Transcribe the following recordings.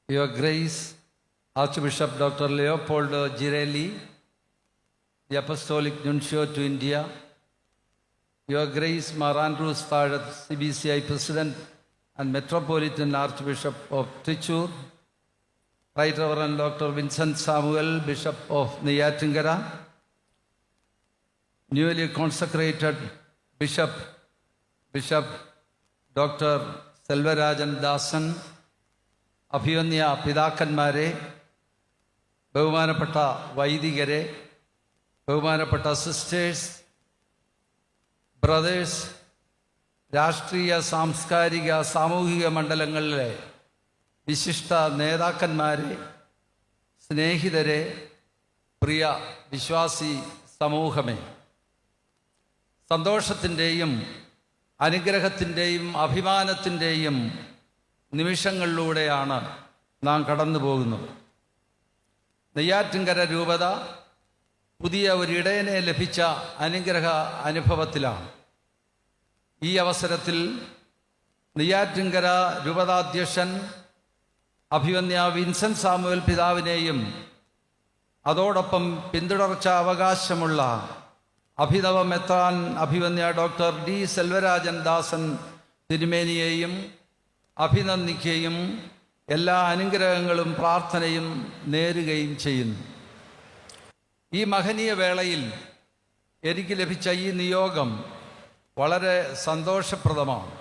Your Grace, Archbishop Dr. Leopoldo Girelli, the Apostolic Nuncio to India, Your Grace, Mar Andrews Father, CBCI President and Metropolitan Archbishop of Trichur, Right Reverend Dr. Vincent Samuel, Bishop of Neyatankara, newly consecrated Bishop Dr. Selvarajan Dasan, അഭിവന്യ പിതാക്കന്മാരെ, ബഹുമാനപ്പെട്ട വൈദികരെ, ബഹുമാനപ്പെട്ട sisters, brothers, രാഷ്ട്രീയ, സാംസ്കാരിക, സാമൂഹിക മണ്ഡലങ്ങളിലെ വിശിഷ്ട നേതാക്കന്മാരെ, സ്നേഹിതരെ, പ്രിയ വിശ്വാസി സമൂഹമേ, സന്തോഷത്തിൻ്റെയും അനുഗ്രഹത്തിൻ്റെയും അഭിമാനത്തിൻ്റെയും നിമിഷങ്ങളിലൂടെയാണ് നാം കടന്നു പോകുന്നത്. നെയ്യാറ്റിൻകര രൂപത പുതിയ ഒരിടയനെ ലഭിച്ച അനുഗ്രഹ അനുഭവത്തിലാണ്. ഈ അവസരത്തിൽ നെയ്യാറ്റിൻകര രൂപതാധ്യക്ഷൻ അഭിവന്യ വിൻസെൻ്റ് സാമുവൽ പിതാവിനെയും അതോടൊപ്പം പിന്തുടർച്ചാ അവകാശമുള്ള അഭിനവ മെത്രാൻ അഭിവന്യ ഡോക്ടർ ഡി സെൽവരാജൻ ദാസൻ തിരുമേനിയെയും അഭിനന്ദിക്കുകയും എല്ലാ അനുഗ്രഹങ്ങളും പ്രാർത്ഥനയും നേരുകയും ചെയ്യുന്നു. ഈ മഹനീയ വേളയിൽ എനിക്ക് ലഭിച്ച ഈ നിയോഗം വളരെ സന്തോഷപ്രദമാണ്.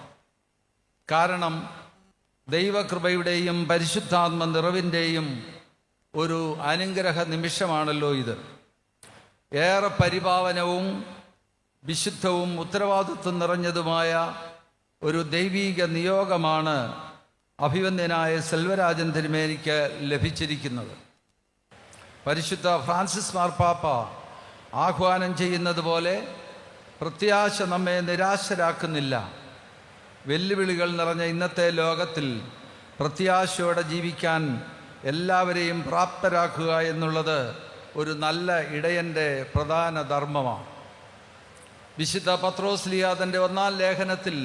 കാരണം ദൈവകൃപയുടെയും പരിശുദ്ധാത്മ നിറവിൻ്റെയും ഒരു അനുഗ്രഹ നിമിഷമാണല്ലോ ഇത്. ഏറെ പരിപാവനവും വിശുദ്ധവും ഉത്തരവാദിത്വം നിറഞ്ഞതുമായ ഒരു ദൈവീക നിയോഗമാണ് അഭിവന്ദ്യനായ സെൽവരാജൻ തിരുമേനിക്ക് ലഭിച്ചിരിക്കുന്നത്. പരിശുദ്ധ ഫ്രാൻസിസ് മാർപ്പാപ്പ ആഹ്വാനം ചെയ്യുന്നത് പോലെ പ്രത്യാശ നമ്മെ നിരാശരാക്കുന്നില്ല. വെല്ലുവിളികൾ നിറഞ്ഞ ഇന്നത്തെ ലോകത്തിൽ പ്രത്യാശയോടെ ജീവിക്കാൻ എല്ലാവരെയും പ്രാപ്തരാക്കുക എന്നുള്ളത് ഒരു നല്ല ഇടയൻ്റെ പ്രധാന ധർമ്മമാണ്. വിശുദ്ധ പത്രോസ്ലിയ തൻ്റെ 1-ാം ലേഖനത്തിൽ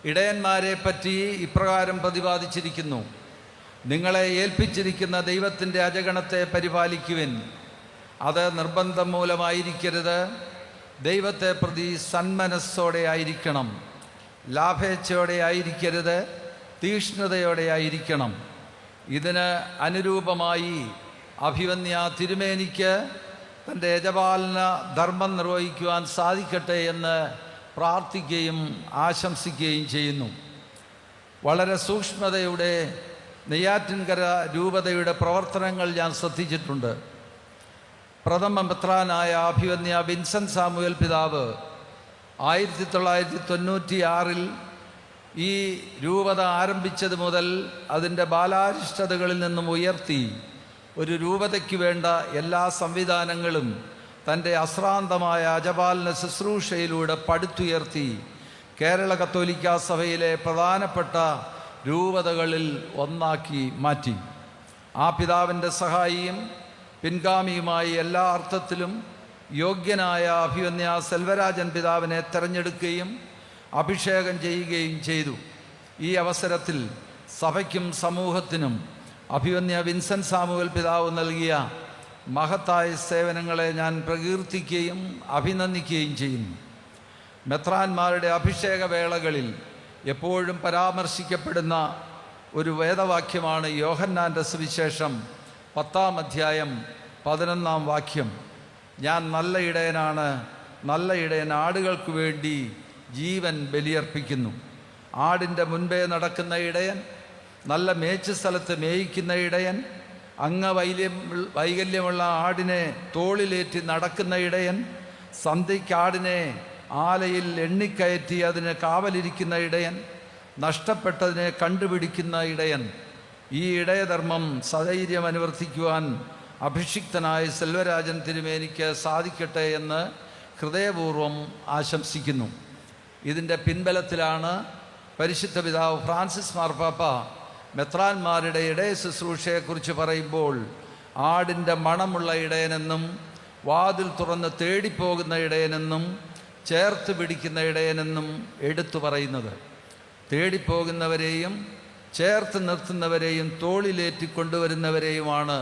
ഇടയന്മാരെ പറ്റി ഇപ്രകാരം പ്രതിപാദിച്ചിരിക്കുന്നു: നിങ്ങളെ ഏൽപ്പിച്ചിരിക്കുന്ന ദൈവത്തിൻ്റെ അജഗണത്തെ പരിപാലിക്കുവിൻ. അത് നിർബന്ധം മൂലമായിരിക്കരുത്, ദൈവത്തെ പ്രതി സന്മനസ്സോടെ ആയിരിക്കണം. ലാഭേച്ഛയോടെ ആയിരിക്കരുത്, തീക്ഷ്ണതയോടെ ആയിരിക്കണം. ഇതിന് അനുരൂപമായി അഭിവന്യ തിരുമേനിക്ക് തൻ്റെ യജപാലന ധർമ്മം നിർവഹിക്കുവാൻ സാധിക്കട്ടെ എന്ന് പ്രാർത്ഥിക്കുകയും ആശംസിക്കുകയും ചെയ്യുന്നു. വളരെ സൂക്ഷ്മതയുടെ നെയ്യാറ്റിൻകര രൂപതയുടെ പ്രവർത്തനങ്ങൾ ഞാൻ ശ്രദ്ധിച്ചിട്ടുണ്ട്. പ്രഥമ മെത്രാനായ അഭിവന്യ വിൻസെൻ്റ് സാമുവൽ പിതാവ് 1996 ഈ രൂപത ആരംഭിച്ചത് മുതൽ അതിൻ്റെ ബാലാരിഷ്ടതകളിൽ നിന്നും ഉയർത്തി ഒരു രൂപതയ്ക്ക് വേണ്ട എല്ലാ സംവിധാനങ്ങളും തൻ്റെ അശ്രാന്തമായ അജപാലന ശുശ്രൂഷയിലൂടെ പടുത്തുയർത്തി കേരള കത്തോലിക്കാ സഭയിലെ പ്രധാനപ്പെട്ട രൂപതകളിൽ ഒന്നാക്കി മാറ്റി. ആ പിതാവിൻ്റെ സഹായിയും പിൻഗാമിയുമായി എല്ലാ അർത്ഥത്തിലും യോഗ്യനായ അഭിവന്യ സെൽവരാജൻ പിതാവിനെ തിരഞ്ഞെടുക്കുകയും അഭിഷേകം ചെയ്യുകയും ചെയ്തു. ഈ അവസരത്തിൽ സഭയ്ക്കും സമൂഹത്തിനും അഭിവന്യ വിൻസെൻ്റ് സാമുവൽ പിതാവ് നൽകിയ മഹത്തായ സേവനങ്ങളെ ഞാൻ പ്രകീർത്തിക്കുകയും അഭിനന്ദിക്കുകയും ചെയ്യുന്നു. മെത്രാന്മാരുടെ അഭിഷേക വേളകളിൽ എപ്പോഴും പരാമർശിക്കപ്പെടുന്ന ഒരു വേദവാക്യമാണ് യോഹന്നാൻ്റെ സുവിശേഷം 10-ാം അധ്യായം 11-ാം വാക്യം: ഞാൻ നല്ല ഇടയനാണ്, നല്ല ഇടയൻ ആടുകൾക്ക് വേണ്ടി ജീവൻ ബലിയർപ്പിക്കുന്നു. ആടിൻ്റെ മുൻപേ നടക്കുന്ന ഇടയൻ, നല്ല മേച്ചു സ്ഥലത്ത് മേയിക്കുന്ന ഇടയൻ, വൈകല്യമുള്ള ആടിനെ തോളിലേറ്റി നടക്കുന്ന ഇടയൻ, സന്ധ്യയ്ക്ക് ആടിനെ ആലയിൽ എണ്ണിക്കയറ്റി അതിന് കാവലിരിക്കുന്ന ഇടയൻ, നഷ്ടപ്പെട്ടതിനെ കണ്ടുപിടിക്കുന്ന ഇടയൻ. ഈ ഇടയധർമ്മം സധൈര്യം അനുവർത്തിക്കുവാൻ അഭിഷിക്തനായ സെൽവരാജൻ തിരുമേനിക്ക് സാധിക്കട്ടെ എന്ന് ഹൃദയപൂർവ്വം ആശംസിക്കുന്നു. ഇതിൻ്റെ പിൻബലത്തിലാണ് പരിശുദ്ധ പിതാവ് ഫ്രാൻസിസ് മാർപ്പാപ്പ മെത്രാന്മാരുടെ ഇടയ ശുശ്രൂഷയെക്കുറിച്ച് പറയുമ്പോൾ ആടിൻ്റെ മണമുള്ള ഇടയനെന്നും വാതിൽ തുറന്ന് തേടിപ്പോകുന്ന ഇടയനെന്നും ചേർത്ത് പിടിക്കുന്ന ഇടയനെന്നും എടുത്തു പറയുന്നത്. തേടിപ്പോകുന്നവരെയും ചേർത്ത് നിർത്തുന്നവരെയും തോളിലേറ്റിക്കൊണ്ടുവരുന്നവരെയുമാണ്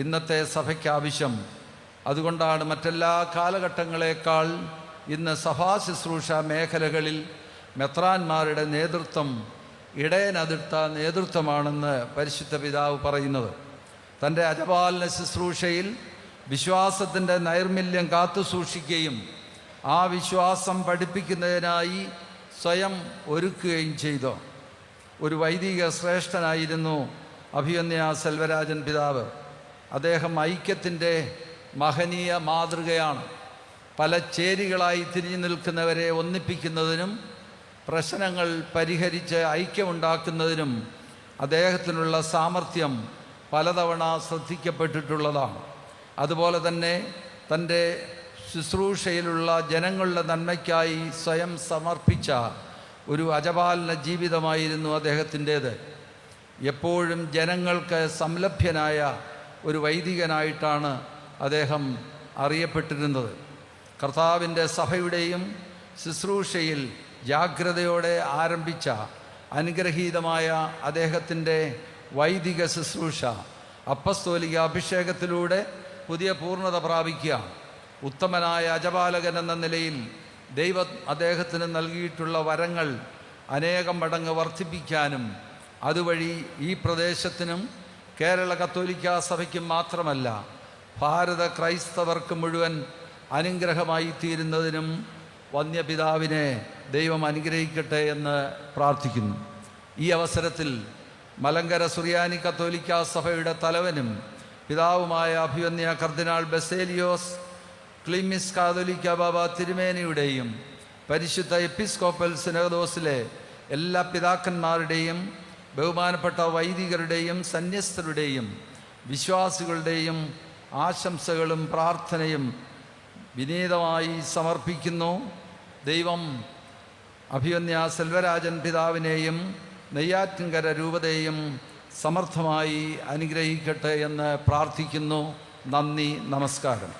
ഇന്നത്തെ സഭയ്ക്ക് ആവശ്യം. അതുകൊണ്ടാണ് മറ്റെല്ലാ കാലഘട്ടങ്ങളെക്കാൾ ഇന്ന് സഭാ ശുശ്രൂഷ മേഖലകളിൽ മെത്രാന്മാരുടെ നേതൃത്വം ഇടയനതിർത്ത നേതൃത്വമാണെന്ന് പരിശുദ്ധ പിതാവ് പറയുന്നത്. തൻ്റെ അജപാലന ശുശ്രൂഷയിൽ വിശ്വാസത്തിൻ്റെ നൈർമല്യം കാത്തുസൂക്ഷിക്കുകയും ആ വിശ്വാസം പഠിപ്പിക്കുന്നതിനായി സ്വയം ഒരുക്കുകയും ചെയ്തു. ഒരു വൈദിക ശ്രേഷ്ഠനായിരുന്നു അഭിവന്യ സെൽവരാജൻ പിതാവ്. അദ്ദേഹം ഐക്യത്തിൻ്റെ മഹനീയ മാതൃകയാണ്. പല ചേരികളായി തിരിഞ്ഞു നിൽക്കുന്നവരെ ഒന്നിപ്പിക്കുന്നതിനും പ്രശ്നങ്ങൾ പരിഹരിച്ച് ഐക്യമുണ്ടാക്കുന്നതിനും അദ്ദേഹത്തിനുള്ള സാമർഥ്യം പലതവണ ശ്രദ്ധിക്കപ്പെട്ടിട്ടുള്ളതാണ്. അതുപോലെ തന്നെ തൻ്റെ ശുശ്രൂഷയിലുള്ള ജനങ്ങളുടെ നന്മയ്ക്കായി സ്വയം സമർപ്പിച്ച ഒരു അജപാലന ജീവിതമായിരുന്നു അദ്ദേഹത്തിൻ്റേത്. എപ്പോഴും ജനങ്ങൾക്ക് സംലഭ്യനായ ഒരു വൈദികനായിട്ടാണ് അദ്ദേഹം അറിയപ്പെട്ടിരുന്നത്. കർത്താവിൻ്റെ സഭയുടെയും ശുശ്രൂഷയിൽ ജാഗ്രതയോടെ ആരംഭിച്ച അനുഗ്രഹീതമായ അദ്ദേഹത്തിൻ്റെ വൈദിക ശുശ്രൂഷ അപ്പസ്തോലിക അഭിഷേകത്തിലൂടെ പുതിയ പൂർണ്ണത പ്രാപിക്കുക. ഉത്തമനായ അജപാലകൻ എന്ന നിലയിൽ ദൈവം അദ്ദേഹത്തിന് നൽകിയിട്ടുള്ള വരങ്ങൾ അനേകം മടങ്ങ് വർദ്ധിപ്പിക്കാനും അതുവഴി ഈ പ്രദേശത്തിനും കേരള കത്തോലിക്കാ സഭയ്ക്കും മാത്രമല്ല ഭാരത ക്രൈസ്തവർക്ക് മുഴുവൻ അനുഗ്രഹമായി തീരുന്നതിനും വന്യപിതാവിനെ ദൈവം അനുഗ്രഹിക്കട്ടെ എന്ന് പ്രാർത്ഥിക്കുന്നു. ഈ അവസരത്തിൽ മലങ്കര സുറിയാനി കത്തോലിക്കാ സഭയുടെ തലവനും പിതാവുമായ അഭിവന്യ കർദിനാൾ ബസേലിയോസ് ക്ലീമിസ് കാതോലിക്ക ബാബ തിരുമേനിയുടെയും പരിശുദ്ധ എപ്പിസ്കോപ്പൽ സിനോദോസിലെ എല്ലാ പിതാക്കന്മാരുടെയും ബഹുമാനപ്പെട്ട വൈദികരുടെയും സന്യസ്തരുടെയും വിശ്വാസികളുടെയും ആശംസകളും പ്രാർത്ഥനയും വിനീതമായി സമർപ്പിക്കുന്നു. ദൈവം അഭിവന്യ സെൽവരാജൻ പിതാവിനെയും നെയ്യാറ്റിൻകര രൂപതയെയും സമർത്ഥമായി അനുഗ്രഹിക്കട്ടെ എന്ന് പ്രാർത്ഥിക്കുന്നു. നന്ദി, നമസ്കാരം.